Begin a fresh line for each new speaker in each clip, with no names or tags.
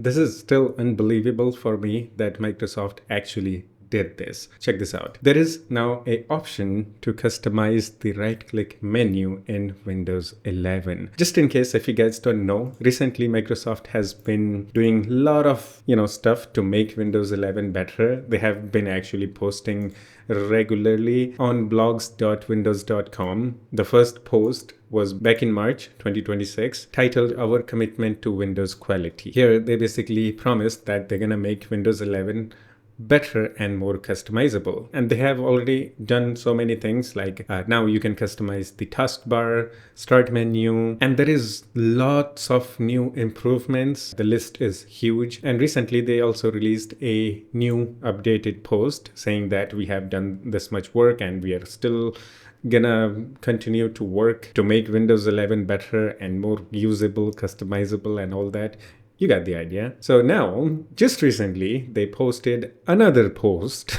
This is still unbelievable for me that Microsoft actually did this. Check this out. There is now an option to customize the right-click menu in Windows 11. Just in case if you guys don't know, recently Microsoft has been doing a lot of stuff to make Windows 11 better. They have been actually posting regularly on blogs.windows.com. The first post was back in March 2026, titled Our Commitment to Windows Quality. Here, they basically promised that they're gonna make Windows 11 better and more customizable. And they have already done so many things, like now you can customize the taskbar, start menu, and there is lots of new improvements. The list is huge. And recently they also released a new updated post saying that we have done this much work and we are still gonna continue to work to make Windows 11 better and more usable, customizable, and all that. You got the idea. So now, just recently, they posted another post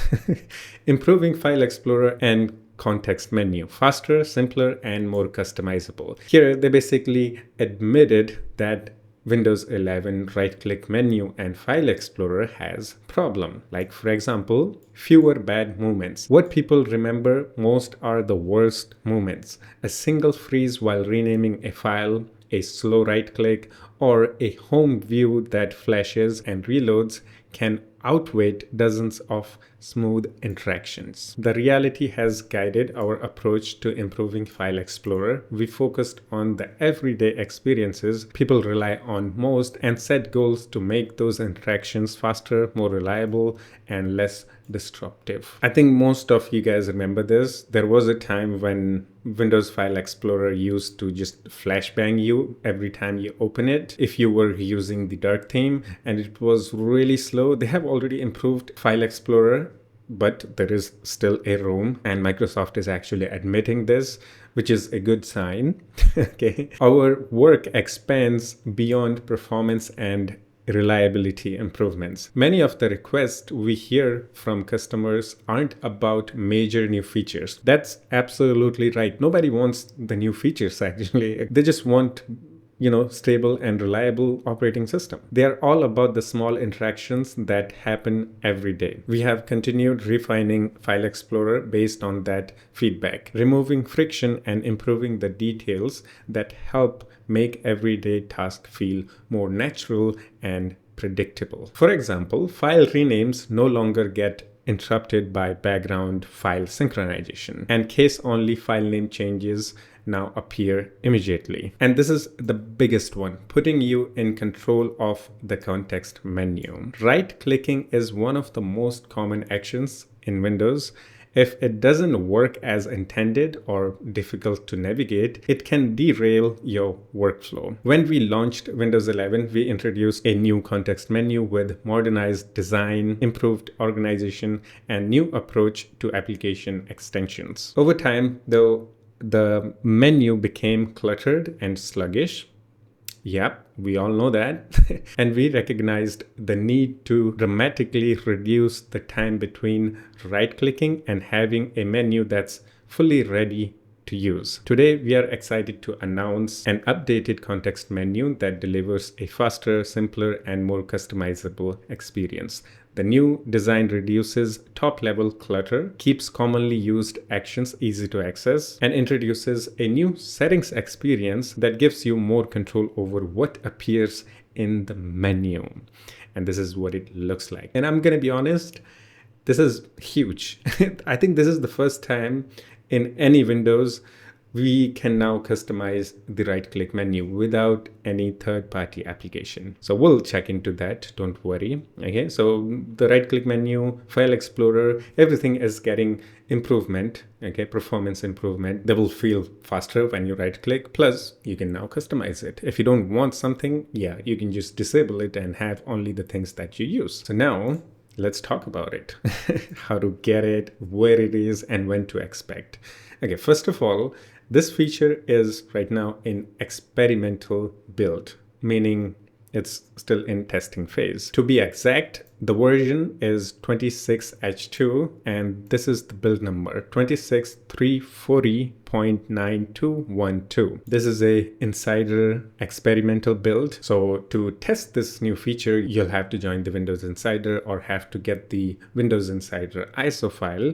improving File Explorer and context menu, faster, simpler, and more customizable. Here, they basically admitted that Windows 11 right-click menu and File Explorer has problem. Like, for example, fewer bad movements. What people remember most are the worst movements. A single freeze while renaming a file, a slow right-click, or a home view that flashes and reloads can outweigh dozens of smooth interactions. The reality has guided our approach to improving File Explorer. We focused on the everyday experiences people rely on most and set goals to make those interactions faster, more reliable, and less disruptive. I think most of you guys remember this. There was a time when Windows File Explorer used to just flashbang you every time you open it if you were using the dark theme, and it was really slow. They have already improved File Explorer, but there is still a room, and Microsoft is actually admitting this, which is a good sign. Okay, our work expands beyond performance and reliability improvements. Many of the requests we hear from customers aren't about major new features. That's absolutely right. Nobody wants the new features actually. They just want stable and reliable operating system. They are all about the small interactions that happen every day. We have continued refining File Explorer based on that feedback, removing friction and improving the details that help make everyday tasks feel more natural and predictable. For example, file renames no longer get interrupted by background file synchronization, and case-only file name changes now appear immediately. And this is the biggest one, putting you in control of the context menu. Right-clicking is one of the most common actions in Windows. If it doesn't work as intended or difficult to navigate, it can derail your workflow. When we launched Windows 11, we introduced a new context menu with modernized design, improved organization, and new approach to application extensions. Over time, though, the menu became cluttered and sluggish. Yep, we all know that. And we recognized the need to dramatically reduce the time between right-clicking and having a menu that's fully ready to use. Today, we are excited to announce an updated context menu that delivers a faster, simpler, and more customizable experience. The new design reduces top-level clutter, keeps commonly used actions easy to access, and introduces a new settings experience that gives you more control over what appears in the menu. And this is what it looks like. And I'm going to be honest, this is huge. I think this is the first time in any Windows we can now customize the right-click menu without any third-party application. So we'll check into that, don't worry. Okay, so the right-click menu, File Explorer, everything is getting improvement, okay, performance improvement. They will feel faster when you right-click, plus you can now customize it. If you don't want something, yeah, you can just disable it and have only the things that you use. So now, let's talk about it. How to get it, where it is, and when to expect. Okay, first of all, this feature is right now in experimental build, meaning it's still in testing phase. To be exact, The version is 26H2 and this is the build number 26340.9212. This is a insider experimental build. So to test this new feature, you'll have to join the Windows Insider or have to get the Windows Insider ISO file,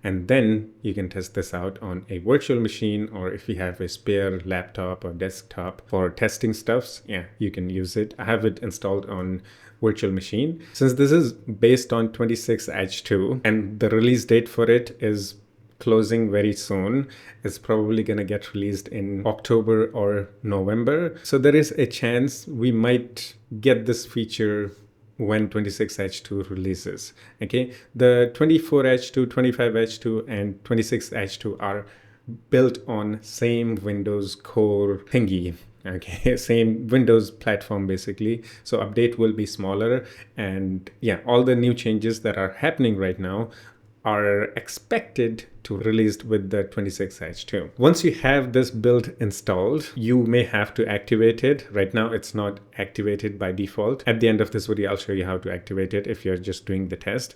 and then you can test this out on a virtual machine, or if you have a spare laptop or desktop for testing stuffs, yeah, you can use it. I have it installed on virtual machine. Since this is based on 26H2 and the release date for it is closing very soon, it's probably going to get released in October or November. So there is a chance we might get this feature when 26H2 releases. Okay, the 24H2, 25H2 and 26H2 are built on same Windows core thingy. Okay, same Windows platform basically. So update will be smaller, and yeah, all the new changes that are happening right now are expected to released with the 26H2. Once you have this build installed, you may have to activate it. Right now it's not activated by default. At the end of this video, I'll show you how to activate it if you're just doing the test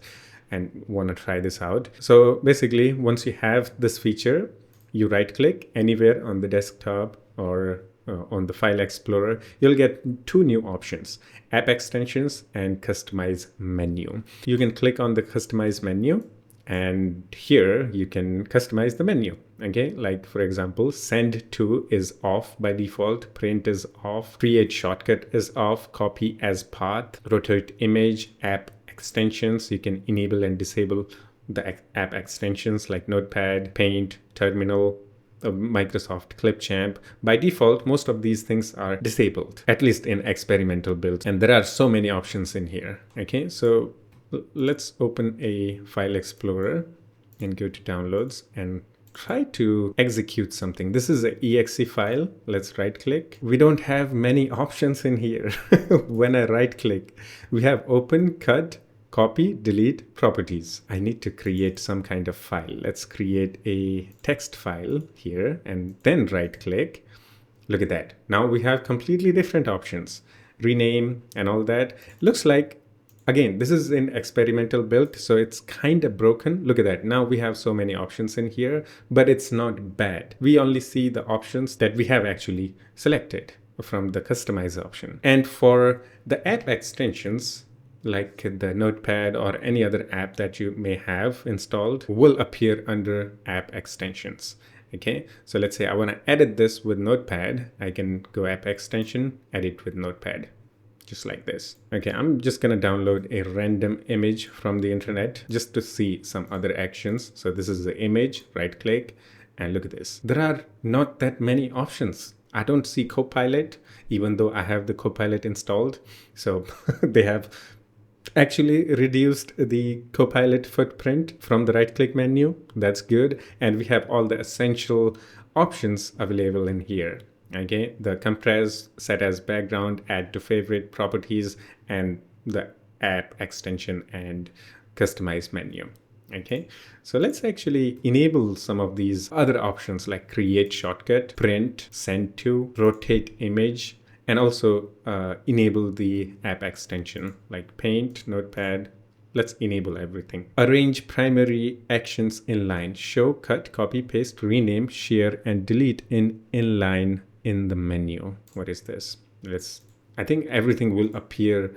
and want to try this out. So basically, once you have this feature, you right click anywhere on the desktop or on the file explorer, you'll get two new options: app extensions and customize menu. You can click on the customize menu, and here you can customize the menu. Okay, like for example, send to is off by default, print is off, create shortcut is off, copy as path, rotate image, app extensions. You can enable and disable the app extensions like Notepad, Paint, Terminal, Microsoft Clipchamp. By default, most of these things are disabled, at least in experimental builds. And there are so many options in here. Okay, so let's open a file explorer and go to downloads and try to execute something. This is an exe file. Let's right click. We don't have many options in here. When I right click, we have open, cut, copy, delete, properties. I need to create some kind of file. Let's create a text file here and then right click. Look at that. Now we have completely different options. Rename and all that. Looks like, again, this is an experimental build, so it's kind of broken. Look at that. Now we have so many options in here, but it's not bad. We only see the options that we have actually selected from the customize option. And for the app extensions, like the Notepad or any other app that you may have installed, will appear under app extensions. Okay, so let's say I want to edit this with Notepad. I can go app extension, edit with Notepad, just like this. Okay, I'm just gonna download a random image from the internet just to see some other actions. So this is the image, right click, and look at this. There are not that many options. I don't see Copilot, even though I have the Copilot installed. So they have actually reduced the Copilot footprint from the right click menu. That's good. And we have all the essential options available in here. Okay, the compress, set as background, add to favorite, properties, and the app extension and customize menu. Okay, so let's actually enable some of these other options like create shortcut, print, send to, rotate image, and also enable the app extension like Paint, Notepad. Let's enable everything. Arrange primary actions inline, show, cut, copy, paste, rename, share, and delete in inline in the menu. What is this? I think everything will appear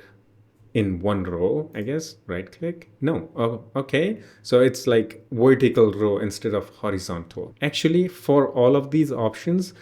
in one row, I guess. Right click. No. Oh, okay. So it's like vertical row instead of horizontal. Actually, for all of these options,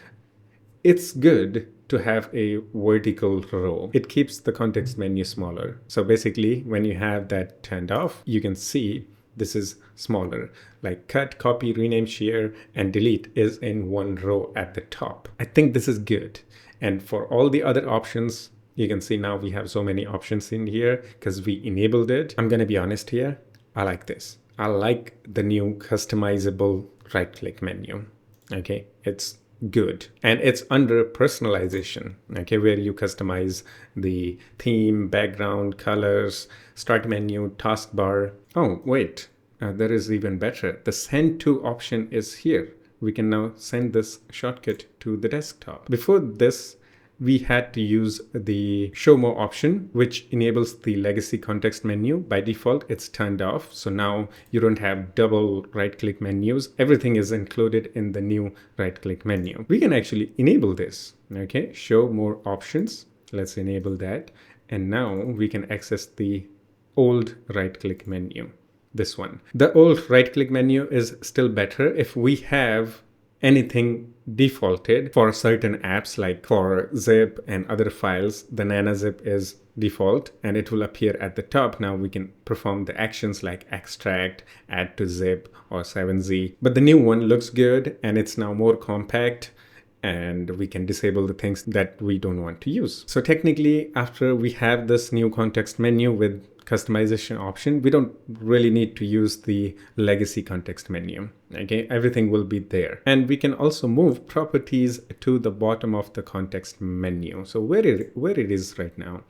it's good to have a vertical row. It keeps the context menu smaller. So basically, when you have that turned off, you can see this is smaller. Like cut, copy, rename, share, and delete is in one row at the top. I think this is good. And for all the other options, you can see now we have so many options in here because we enabled it. I'm gonna be honest here. I like this. I like the new customizable right-click menu. Okay, it's good, and it's under personalization, okay, where you customize the theme, background, colors, start menu, taskbar. Oh wait, there is even better. The send to option is here. We can now send this shortcut to the desktop. Before this, we had to use the show more option, which enables the legacy context menu. By default, it's turned off. So now you don't have double right-click menus. Everything is included in the new right-click menu. We can actually enable this. Okay, show more options. Let's enable that. And now we can access the old right-click menu. This one. The old right-click menu is still better if we have anything defaulted for certain apps, like for zip and other files. The nana zip is default and it will appear at the top. Now we can perform the actions like extract, add to zip, or 7z. But the new one looks good and it's now more compact, and we can disable the things that we don't want to use. So technically, after we have this new context menu with customization option, we don't really need to use the legacy context menu. Okay, everything will be there. And we can also move properties to the bottom of the context menu. So where it is right now,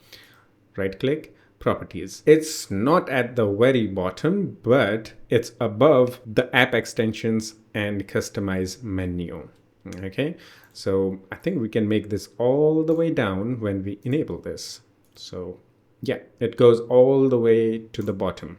right click, properties. It's not at the very bottom, but it's above the app extensions and customize menu. Okay, so I think we can make this all the way down when we enable this. So yeah, it goes all the way to the bottom.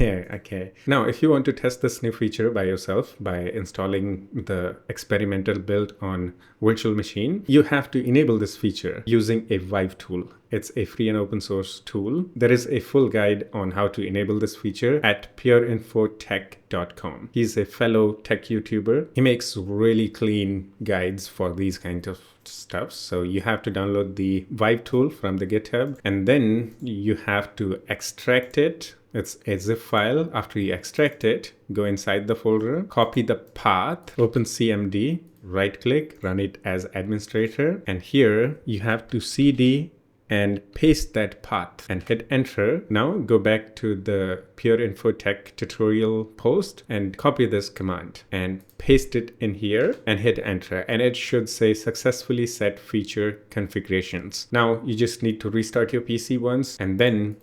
Yeah, okay. Now, if you want to test this new feature by yourself by installing the experimental build on virtual machine, you have to enable this feature using a Vive tool. It's a free and open source tool. There is a full guide on how to enable this feature at pureinfotech.com. He's a fellow tech YouTuber. He makes really clean guides for these kinds of stuff. So you have to download the Vive tool from the GitHub, and then you have to extract it. It's a zip file. After you extract it, go inside the folder, copy the path, open CMD, right click, run it as administrator. And here you have to CD and paste that path and hit enter. Now go back to the Pure Infotech tutorial post and copy this command and paste it in here and hit enter. And it should say successfully set feature configurations. Now you just need to restart your PC once, and then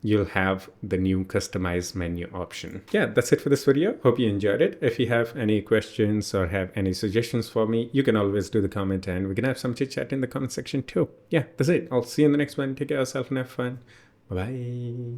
you'll have the new customize menu option. Yeah, that's it for this video. Hope you enjoyed it. If you have any questions or have any suggestions for me, you can always do the comment and we can have some chit chat in the comment section too. Yeah, that's it. I'll see you in the next one. Take care of yourself and have fun. Bye-bye.